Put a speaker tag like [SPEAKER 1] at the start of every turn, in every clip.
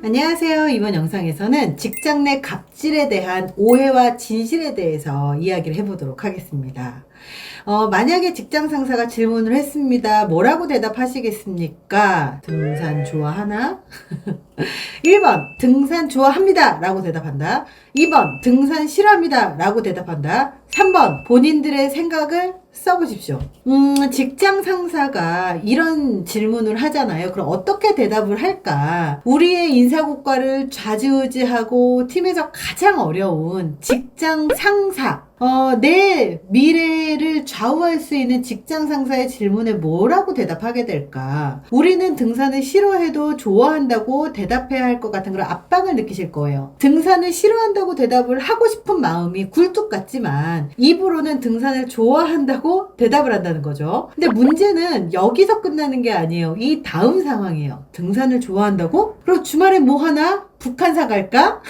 [SPEAKER 1] 안녕하세요. 이번 영상에서는 직장 내 갑질에 대한 오해와 진실에 대해서 이야기를 해보도록 하겠습니다. 만약에 직장 상사가 질문을 했습니다. 뭐라고 대답하시겠습니까? 등산 좋아하나? 1번 등산 좋아합니다 라고 대답한다. 2번 등산 싫어합니다 라고 대답한다. 3번 본인들의 생각을 써보십시오. 직장 상사가 이런 질문을 하잖아요. 그럼 어떻게 대답을 할까? 우리의 인사고과를 좌지우지하고 팀에서 가장 어려운 직장 상사, 내 미래를 좌우할 수 있는 직장 상사의 질문에 뭐라고 대답하게 될까? 우리는 등산을 싫어해도 좋아한다고 대답해야 할 것 같은 그런 압박을 느끼실 거예요. 등산을 싫어한다고 대답을 하고 싶은 마음이 굴뚝 같지만 입으로는 등산을 좋아한다고 대답을 한다는 거죠. 근데 문제는 여기서 끝나는 게 아니에요. 이 다음 상황이에요. 등산을 좋아한다고? 그럼 주말에 뭐 하나? 북한사 갈까?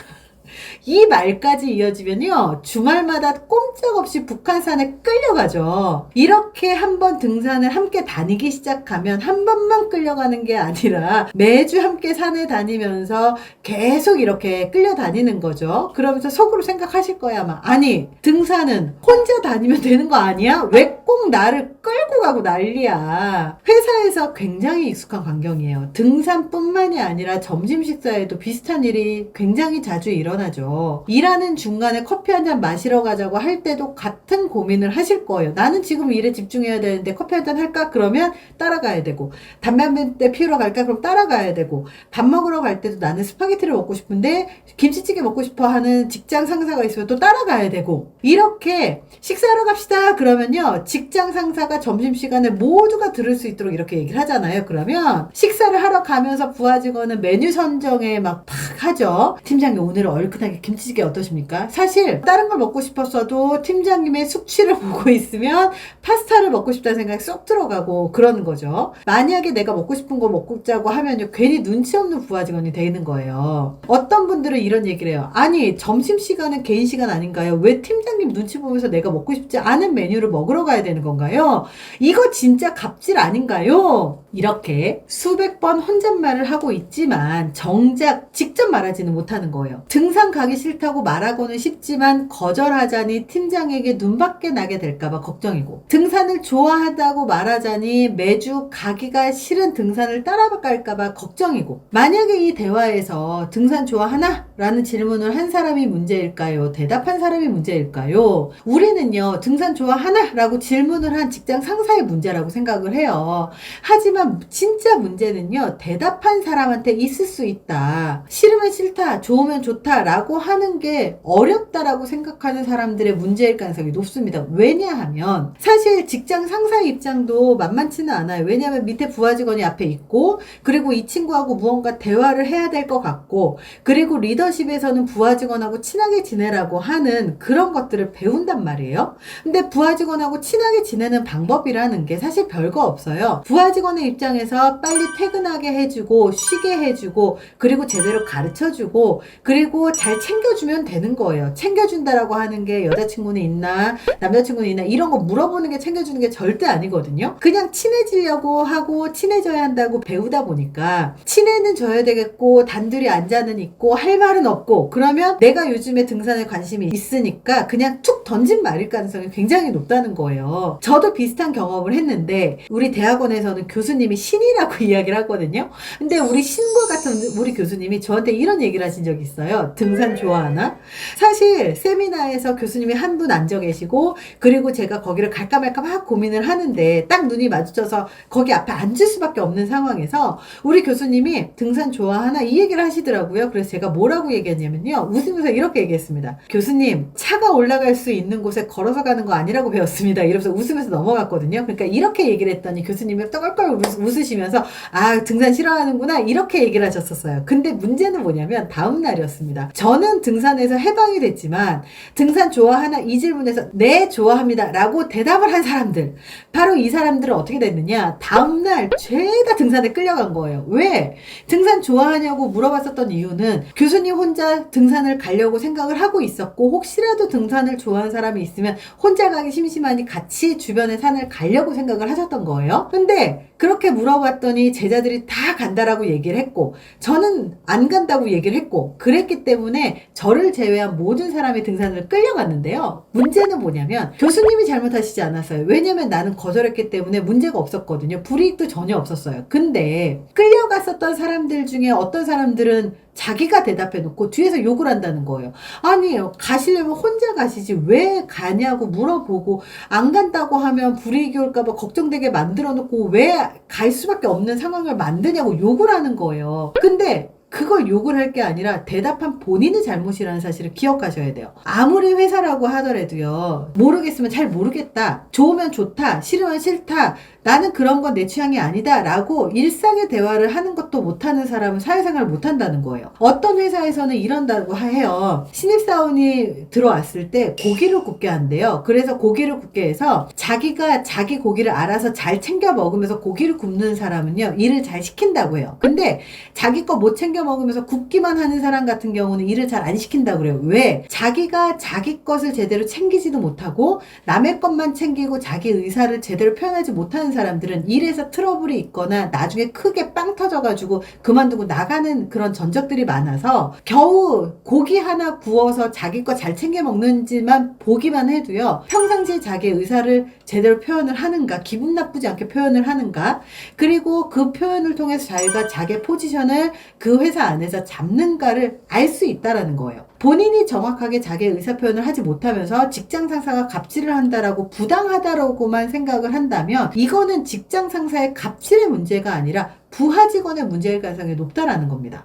[SPEAKER 1] 이 말까지 이어지면요, 주말마다 꼼짝없이 북한산에 끌려가죠. 이렇게 한번 등산을 함께 다니기 시작하면 한 번만 끌려가는 게 아니라 매주 함께 산에 다니면서 계속 이렇게 끌려다니는 거죠. 그러면서 속으로 생각하실 거야 아마. 아니, 등산은 혼자 다니면 되는 거 아니야? 왜 꼭 나를 끌고 가고 난리야. 회사에서 굉장히 익숙한 광경이에요. 등산뿐만이 아니라 점심 식사에도 비슷한 일이 굉장히 자주 일어나죠. 일하는 중간에 커피 한 잔 마시러 가자고 할 때도 같은 고민을 하실 거예요. 나는 지금 일에 집중해야 되는데 커피 한 잔 할까? 그러면 따라가야 되고, 담배 한 대 피우러 갈까? 그럼 따라가야 되고, 밥 먹으러 갈 때도 나는 스파게티를 먹고 싶은데 김치찌개 먹고 싶어 하는 직장 상사가 있으면 또 따라가야 되고, 이렇게 식사하러 갑시다 그러면요, 직장 상사가 점심시간에 모두가 들을 수 있도록 이렇게 얘기를 하잖아요. 그러면 식사를 하러 가면서 부하 직원은 메뉴 선정에 막 하죠. 팀장님 오늘은 얼큰하게 김치찌개 어떠십니까? 사실 다른 걸 먹고 싶었어도 팀장님의 숙취를 보고 있으면 파스타를 먹고 싶다는 생각이 쏙 들어가고 그러는 거죠. 만약에 내가 먹고 싶은 거 먹자고 하면요, 괜히 눈치 없는 부하 직원이 되는 거예요. 어떤 분들은 이런 얘기를 해요. 아니, 점심시간은 개인 시간 아닌가요? 왜 팀장님 눈치 보면서 내가 먹고 싶지 않은 메뉴를 먹으러 가야 되는 건가요? 이거 진짜 갑질 아닌가요? 이렇게 수백 번 혼잣말을 하고 있지만 정작 직접 말하지는 못하는 거예요. 등산 가기 싫다고 말하고는 싶지만 거절하자니 팀장에게 눈밖에 나게 될까봐 걱정이고, 등산을 좋아하다고 말하자니 매주 가기가 싫은 등산을 따라갈까봐 걱정이고, 만약에 이 대화에서 등산 좋아하나? 라는 질문을 한 사람이 문제일까요? 대답한 사람이 문제일까요? 우리는요, 등산 좋아하나? 라고 질문을 한 직장 상사의 문제라고 생각을 해요. 하지만 진짜 문제는요, 대답한 사람한테 있을 수 있다. 싫으면 싫다, 좋으면 좋다 라고 하는 게 어렵다라고 생각하는 사람들의 문제일 가능성이 높습니다. 왜냐하면 사실 직장 상사의 입장도 만만치는 않아요. 왜냐하면 밑에 부하 직원이 앞에 있고, 그리고 이 친구하고 무언가 대화를 해야 될 것 같고, 그리고 리더십에서는 부하 직원하고 친하게 지내라고 하는 그런 것들을 배운단 말이에요. 근데 부하 직원하고 친하게 지내는 방법이라는 게 사실 별거 없어요. 부하 직원의 입장에서 빨리 퇴근하게 해주고, 쉬게 해주고, 그리고 제대로 가르쳐주고, 그리고 잘 챙겨주면 되는 거예요. 챙겨준다라고 하는 게 여자친구는 있나, 남자친구는 있나, 이런 거 물어보는 게 챙겨주는 게 절대 아니거든요. 그냥 친해지려고 하고 친해져야 한다고 배우다 보니까 친해는 져야 되겠고, 단둘이 앉아는 있고, 할 말은 없고, 그러면 내가 요즘에 등산에 관심이 있으니까 그냥 툭 던진 말일 가능성이 굉장히 높다는 거예요. 저도 비슷한 경험을 했는데, 우리 대학원에서는 교수님이 신이라고 이야기를 하거든요. 근데 우리 신골 같은 우리 교수님이 저한테 이런 얘기를 하신 적이 있어요. 등산 좋아하나? 사실 세미나에서 교수님이 한 분 앉아 계시고, 그리고 제가 거기를 갈까 말까 막 고민을 하는데 딱 눈이 마주쳐서 거기 앞에 앉을 수밖에 없는 상황에서 우리 교수님이 등산 좋아하나? 이 얘기를 하시더라고요. 그래서 제가 뭐라고 얘기했냐면요, 웃으면서 이렇게 얘기했습니다. 교수님, 차가 올라갈 수 있는 곳에 걸어서 가는 거 아니라고 배웠습니다. 이러면서 웃으면서 넘어갔거든요. 그러니까 이렇게 얘기를 했더니 교수님이 떨껄 웃으시면서 아, 등산 싫어하는구나, 이렇게 얘기를 하셨었어요. 근데 문제는 뭐냐면 다음 날이었습니다. 저는 등산에서 해방이 됐지만 등산 좋아하나? 이 질문에서 네, 좋아합니다 라고 대답을 한 사람들, 바로 이 사람들은 어떻게 됐느냐, 다음날 죄다 등산에 끌려간 거예요. 왜? 등산 좋아하냐고 물어봤었던 이유는 교수님 혼자 등산을 가려고 생각을 하고 있었고, 혹시라도 등산을 좋아하는 사람이 있으면 혼자 가기 심심하니 같이 주변의 산을 가려고 생각을 하셨던 거예요. 근데 그렇게 그렇게 물어봤더니 제자들이 다 간다라고 얘기를 했고 저는 안 간다고 얘기를 했고 그랬기 때문에 저를 제외한 모든 사람이 등산을 끌려갔는데요. 문제는 뭐냐면 교수님이 잘못하시지 않았어요. 왜냐면 나는 거절했기 때문에 문제가 없었거든요. 불이익도 전혀 없었어요. 근데 끌려갔었던 사람들 중에 어떤 사람들은 자기가 대답해 놓고 뒤에서 욕을 한다는 거예요. 아니에요. 가시려면 혼자 가시지 왜 가냐고 물어보고 안 간다고 하면 불이익이 올까봐 걱정되게 만들어 놓고 왜 갈 수밖에 없는 상황을 만드냐고 욕을 하는 거예요. 근데 그걸 욕을 할 게 아니라 대답한 본인의 잘못이라는 사실을 기억하셔야 돼요. 아무리 회사라고 하더라도요. 모르겠으면 잘 모르겠다. 좋으면 좋다. 싫으면 싫다. 나는 그런 건 내 취향이 아니다. 라고 일상의 대화를 하는 것도 못하는 사람은 사회생활을 못한다는 거예요. 어떤 회사에서는 이런다고 해요. 신입사원이 들어왔을 때 고기를 굽게 한대요. 그래서 고기를 굽게 해서 자기가 자기 고기를 알아서 잘 챙겨 먹으면서 고기를 굽는 사람은요. 일을 잘 시킨다고 해요. 근데 자기 거 못 챙겨 먹으면서 굽기만 하는 사람 같은 경우는 일을 잘 안 시킨다고 그래요. 왜? 자기가 자기 것을 제대로 챙기지도 못하고 남의 것만 챙기고 자기 의사를 제대로 표현하지 못하는 사람들은 일에서 트러블이 있거나 나중에 크게 빵 터져가지고 그만두고 나가는 그런 전적들이 많아서 겨우 고기 하나 구워서 자기 거 잘 챙겨 먹는지만 보기만 해도요. 평상시에 자기의 의사를 제대로 표현을 하는가, 기분 나쁘지 않게 표현을 하는가, 그리고 그 표현을 통해서 자기가 자기의 포지션을 그 회사 안에서 잡는가를 알 수 있다라는 거예요. 본인이 정확하게 자기의 의사표현을 하지 못하면서 직장 상사가 갑질을 한다라고 부당하다라고만 생각을 한다면 이거는 직장 상사의 갑질의 문제가 아니라 부하 직원의 문제일 가능성이 높다라는 겁니다.